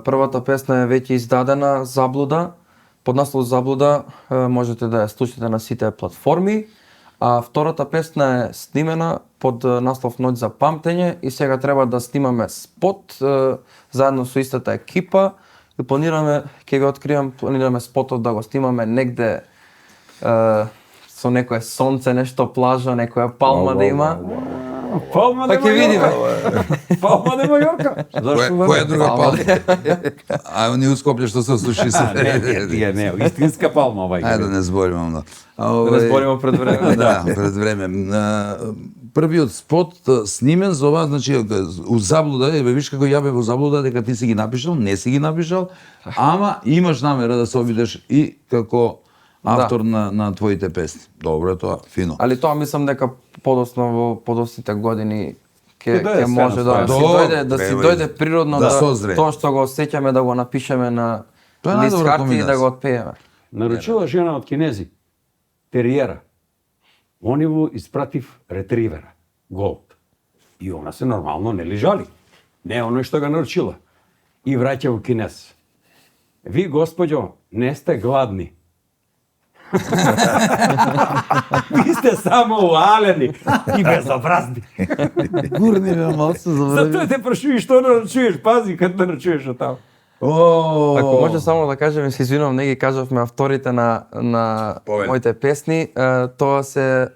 Првата песна е веќе издадена, Заблуда. Под наслов Заблуда можете да ја слушате на сите платформи. А втората песна е снимена под наслов Ноќ за памтење и сега треба да снимаме спот заедно со истата екипа. И планираме, ќе го откриам, планираме спотот да го снимаме негде со некое сонце, нешто плажа, некоја палма да има. Палма Па ќе видиме. Палма де Мајорка. Зашто Која друга палма? А они ускопле што се слуши се. Не, истинска палма овај. Ајде да не збориме много. Да не збориме пред време. Да, пред време. Првиот спот снимен за ова, значи у Заблуда, виш како ја бе во Заблуда дека ти си ги напишал, не си ги напишал, ама имаш намера да се обидеш и како автор на твоите песни. Добро е тоа, фино. Али тоа мислам дека подоцна во подоцните години Ќе дойде ќе може сцена, да си Добро, дојде, да си дојде природно да да созре. тоа што го осеќаме да го напишеме на Тоа е лист најдобра карти и да комбинација. го отпееме. Наручила жена од кинези, териера. Они му испратив ретривера, голд. И она се нормално не ли жали. Не оној што ga наручила. И враќа во кинез. Ви, господјо, не сте гладни. Ви сте само уалени и безобразни. Гурни ме малце Затоа те прашуи што наручуваш, пази кад наручуваш од таму. Ако може само да кажем, се извинувам, не ги кажавме авторите на моите песни. Тоа се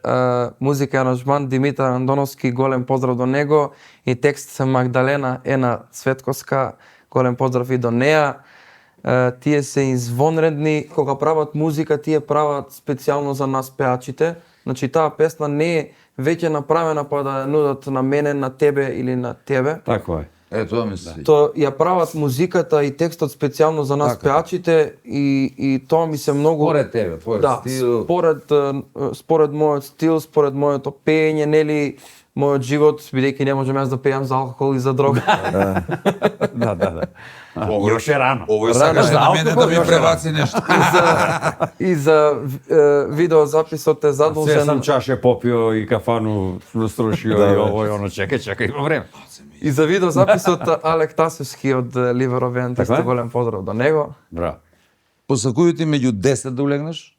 музика и аранжман Димитар Андоновски, голем поздрав до него, и текст Магдалена Ена Цветковска, голем поздрав и до неа. Тие се извонредни, кога прават музика, тие прават специјално за нас пеачите. Значи таа песна не е веќе направена па да ја нудат на мене, на тебе или на тебе. Тако е. Тоа ми се. То ја прават музиката и текстот специјално за нас Така. пеачите и тоа ми се многу Според тебе, твојот да, стил. според мојот стил, според моето пеење, нели мојот живот, бидејќи не можам јас да пеам за алкохол и за дрога. Да. Још е рано. Овој сакаш да мене да ми пребаци нешто. И за видеозаписот е Се задолжен. сам чаше попио и кафану струшио и ово и оно, чекај, има време. И за видеозаписот Алек Тасевски од Ливеровен, Така е? тесто голем поздрав до него. Браво. Посакувате меѓу 10 да улегнеш?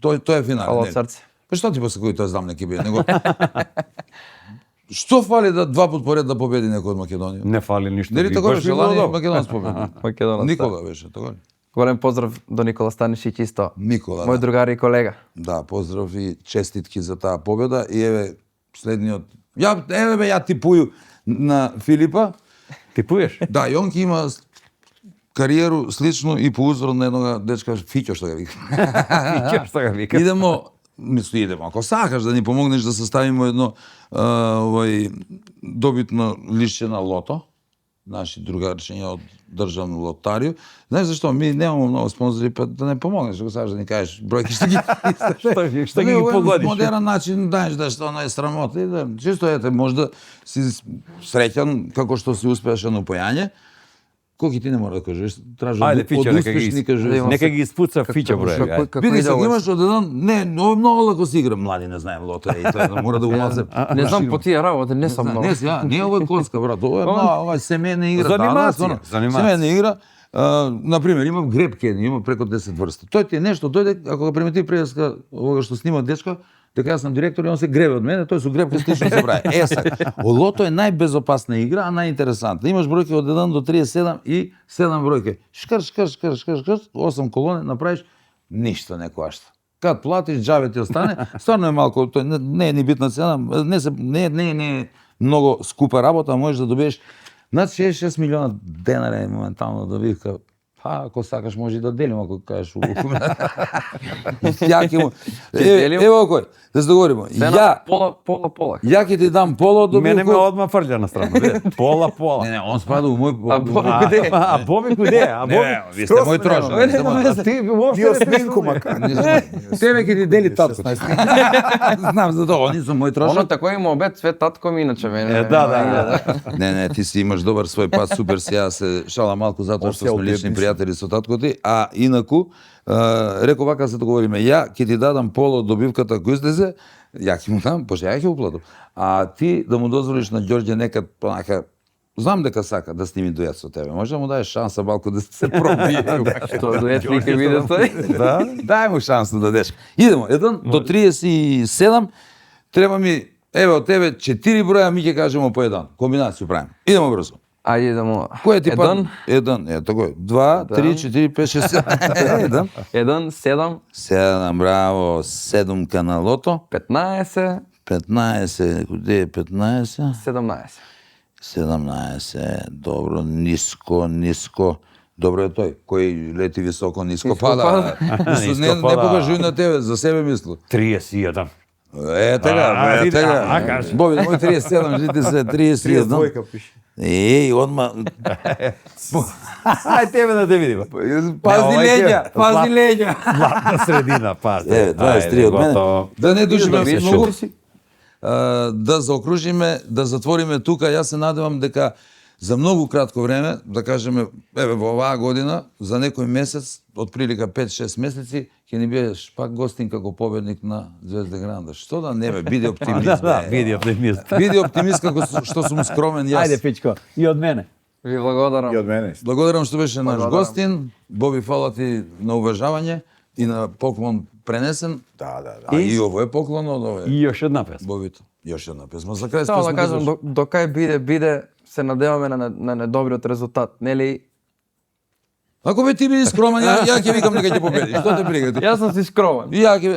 Тоа е финал. Ало нели? срце. Па што ти посакуи тоа знам неки биде, него. Што фали да два пат поред да победи некој од Македонија? Не фали ништо. Нели Би така баш беше би било лани добро. Македонец победи? Македонец, Никола беше, така ли? Голем поздрав до Никола Станишиќ исто. Никола. Мој да. другар и колега. Да, поздрав и честитки за таа победа и еве следниот. Ја типуju на Филипа. Типуеш? Да, и он ќе има кариеру слично и по узор на еднога дечка Фиќо што ga вика. Ќе што га вика? Идемо, ако сакаш да ни помогнеш да составиме едно добитно лишче на лото, наши другарчиња од државну лотарiju. Знаеш зашто? Ми немаме многу спонзори, па да не помогнеш, да го сакаш да ни кажеш бројки што ги Што ги погодиш? Модерен начин, знаеш да што не е срамота и да чисто ете можда си среќан како што си успешен у појање. Колки ти не мора да кажеш, тража Ајде, Фиче, од нека ги, успешни кажеш. нека ги испуца Фиче број. Види се, имаш од еден, не, многу леко си игра, млади не знаем лотарија и тоа мора да го малце. Не знам по тие работи, не сум многу. Не, сега, не ова е коцка, брат, ова е ова е семејна игра. За анимација, стварно, за анимација. Семејна игра, например, имам гребке, има преку 10 врсти. Тој ти е нешто, дојде, ако го примети преска ова што снима дечка, дека јас сум директор и он се гребе од мене, тој со гребка слично се прави. Сак, лото е најбезопасна игра, а најинтересантна. Имаш бројки од 1 до 37 и 7 бројки. Шкр, 8 колони направиш, ништо не кошта. Кад платиш, џабе ти остане. Стварно е малку, тој не е ни битна цена, не е многу скупа работа, можеш да добиеш над 66 милиона денари моментално добивка. Па, ако сакаш може и да делим, ако кажеш. Ја ќе му... Ево кој, да се договориме. Ја, Пола. ја ќе ти дам пола до Мене ме одма фрља на страна, види. Пола. Не, он спада у мој... А Боби куде? А Боби куде? А Боби? Ви сте мој трошак. Ти уопште не Сминку мака. Тебе ќе ти дели татко. Знам за тоа, они со мој Оно трошак. тако има обед, све татко ми иначе мене. Да. Не, ти си имаш добар свој пат, супер си, јас се шала малку затоа што сме лични пријатели со татко ти, а инаку, реко вака се договориме, ја ќе ти дадам пола од добивката кој излезе, ја ќе му дам, пошто ја ќе уплатам, а ти да му дозволиш на Ѓорѓе некад понака, знам дека сака да сними дует со тебе, може да му даеш шанса малку да се пробие. Што дует ли ќе биде тој? Да. Дај му шанса да дадеш. Идемо, 1 до 37, треба ми, еве од тебе 4 броја, ми ќе кажеме по 1. Комбинација правиме. Идемо брзо. Ајде идемо. Кој ти пат? Еден, 1, тако е. 2, 3, 4, 5, 6, 7. 1, 7, 7, браво, 7 на лото. 15, 15, куде е 15? 17. 17, добро, ниско. Добро е тој, кој лети високо, ниско Ниско пада. пада. Не покажуј на тебе, за себе мислу. 31. Тега. Боби, мој 37, жите се 31. 32 пише. Одма... Ај тебе да те видиме. Пази леѓа. Златна средина, пази. 23 од мене. Да не душиме Добиеш многу. 40. Да заокружиме, да затвориме тука. Јас се надевам дека за многу кратко време, да кажеме, еве во оваа година, за некој месец, од прилика 5-6 месеци, ќе ни бидеш пак гостин како победник на Звезда Гранда. Што да не бе, биде оптимист. Да, види оптимист. Биде оптимист како што сум скромен јас. Ајде, Пичко, и од мене. Ви благодарам. И од мене. Благодарам што беше наш Благодарам. гостин. Боби, фала ти на уважавање и на поклон пренесен. Да. А и ово е поклон од овој. И још една песна. Бобито. Још една песма. За крај Само да песмата кажам, зашто? до кај биде, се надеваме на недобриот резултат, нели? Ако бе ти биде скромен, ја ќе викам дека ќе победиш. Што те брига? Јас сум си скромен. Ја ќе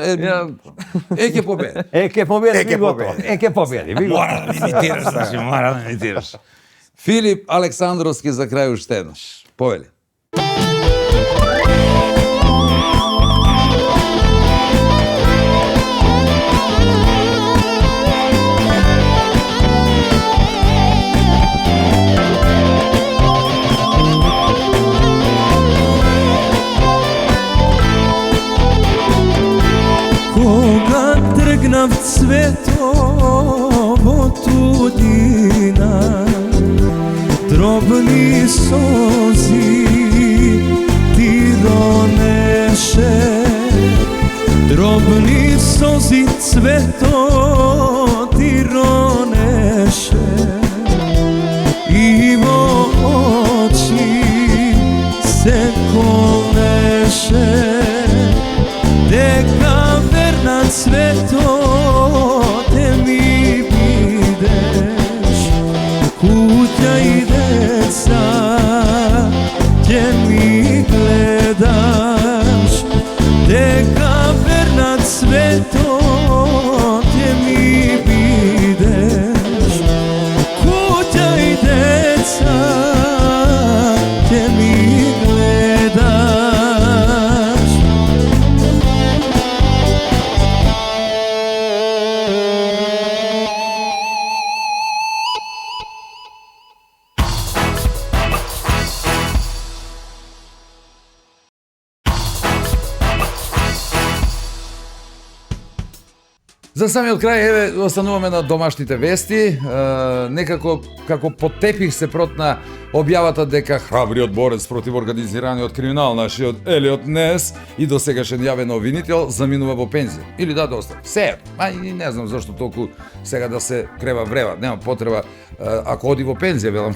ќе победи. Ќе победи, ви готово. Ќе победи, ви готово. Мора да ми имитираш, значи, мора да ми имитираш. Филип Александровски за крај уште еднаш. Повели. Кога тргнав цвето во тудина, дробни сози ти ронеше, дробни сози цвето ти ронеше, и во очи се колеше, дека верна цвето те ми бидеш, куќа и деца ќе ми гледаш, дека верна цвето те ми За самиот крај, еве, остануваме на домашните вести. Некако, како под тепих се протна објавата дека храбриот борец против организираниот криминал, нашиот Елиот Нес, и досегашен јавен обвинител, заминува во пензија. Или да доста. Се, и не знам зашто толку сега да се крева врева. Нема потреба, ако оди во пензија, велам,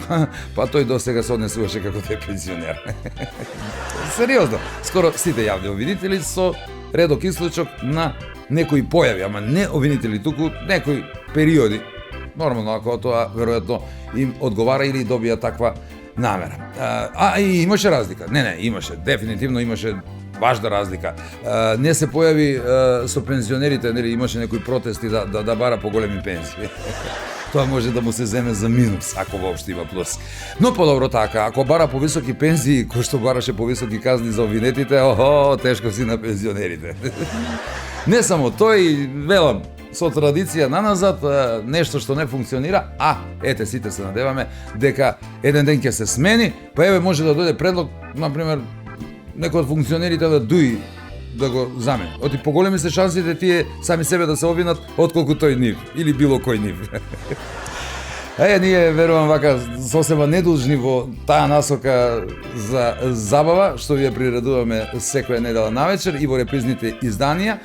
па тој досега се однесуваше како да е пензионер. Сериозно, скоро сите јавни обвинители со редок исклучок на некои појави, ама не обвинители, туку некои периоди. Нормално, ако тоа веројатно им одговара или добија таква намера. И имаше разлика. Не, имаше, дефинитивно имаше важна разлика. Не се појави со пензионерите, нели, имаше некои протести да бара поголеми пензии. Тоа може да му се земе за минус, ако воопшто има плюс. Но подобро така, ако бара повисоки пензии, кој што бараше повисоки казни за обвинетите, тешко си на пензионерите. Не само тој, велам, со традиција наназад, нешто што не функционира, ете, сите се надеваме дека еден ден ќе се смени, па еве може да дојде предлог, например, некој од функционерите да дуи да го замени. Оти поголеми се шансите тие сами себе да се обвинат отколку тој нив или било кој нив. Ние верувам вака сосема недолжни во таа насока за забава што вие приредуваме секоја недела навечер и во репризните изданија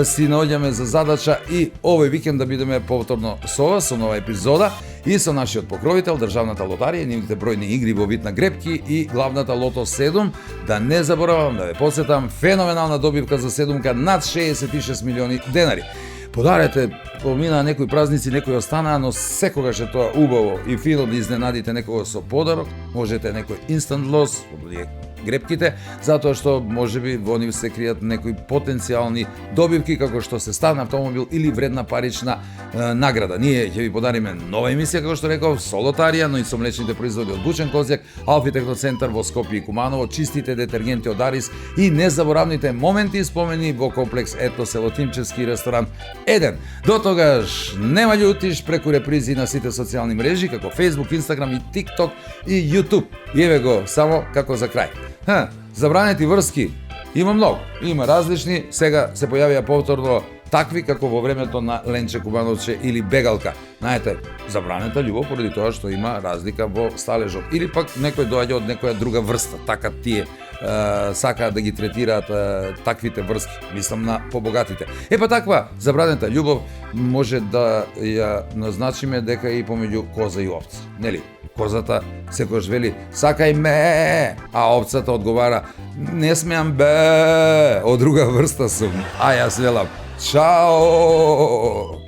си наоѓаме за задача и овој викенд да бидеме повторно со вас, со нова епизода и со нашиот покровител Државната лотарија, нивните бројни игри во вид на грепки и главната Лото 7. Да не заборавам да ве подсетам, феноменална добивка за седумка над 66 милиони денари. Подарете, помина некои празници, некои останаа, но секогаш е тоа убаво и фино да изненадите некого со подарок. Можете некој instant loss, грепките, затоа што можеби во нив се кријат некои потенцијални добивки, како што се стан автомобил или вредна парична награда. Ние ќе ви подариме нова емисија, како што реков, со лотарија, но и со млечните производи од Бучен Козјак, Алфи Техноцентар во Скопје и Куманово, чистите детергенти од Арис и незаборавните моменти и спомени во комплекс Ето Селотимчевски ресторан 1. До тогаш нема љутиш, преку репризи на сите социјални мрежи како Facebook, Instagram и TikTok и YouTube. И еве го само како за крај. Забранети врски има многу, има различни, сега се појавија повторно такви како во времето на Ленче Кубановче или Бегалка. Знаете, забранета љубов поради тоа што има разлика во сталежот или пак некој доаѓа од некоја друга врста, така тие сакаат да ги третираат таквите врски, мислам на побогатите. Па таква забранета љубов може да ја назначиме дека и помеѓу коза и овца, нели? Козата секојаш вели сакај ме, а овцата одговара не смеам бе, од друга врста сум. Јас велам чао.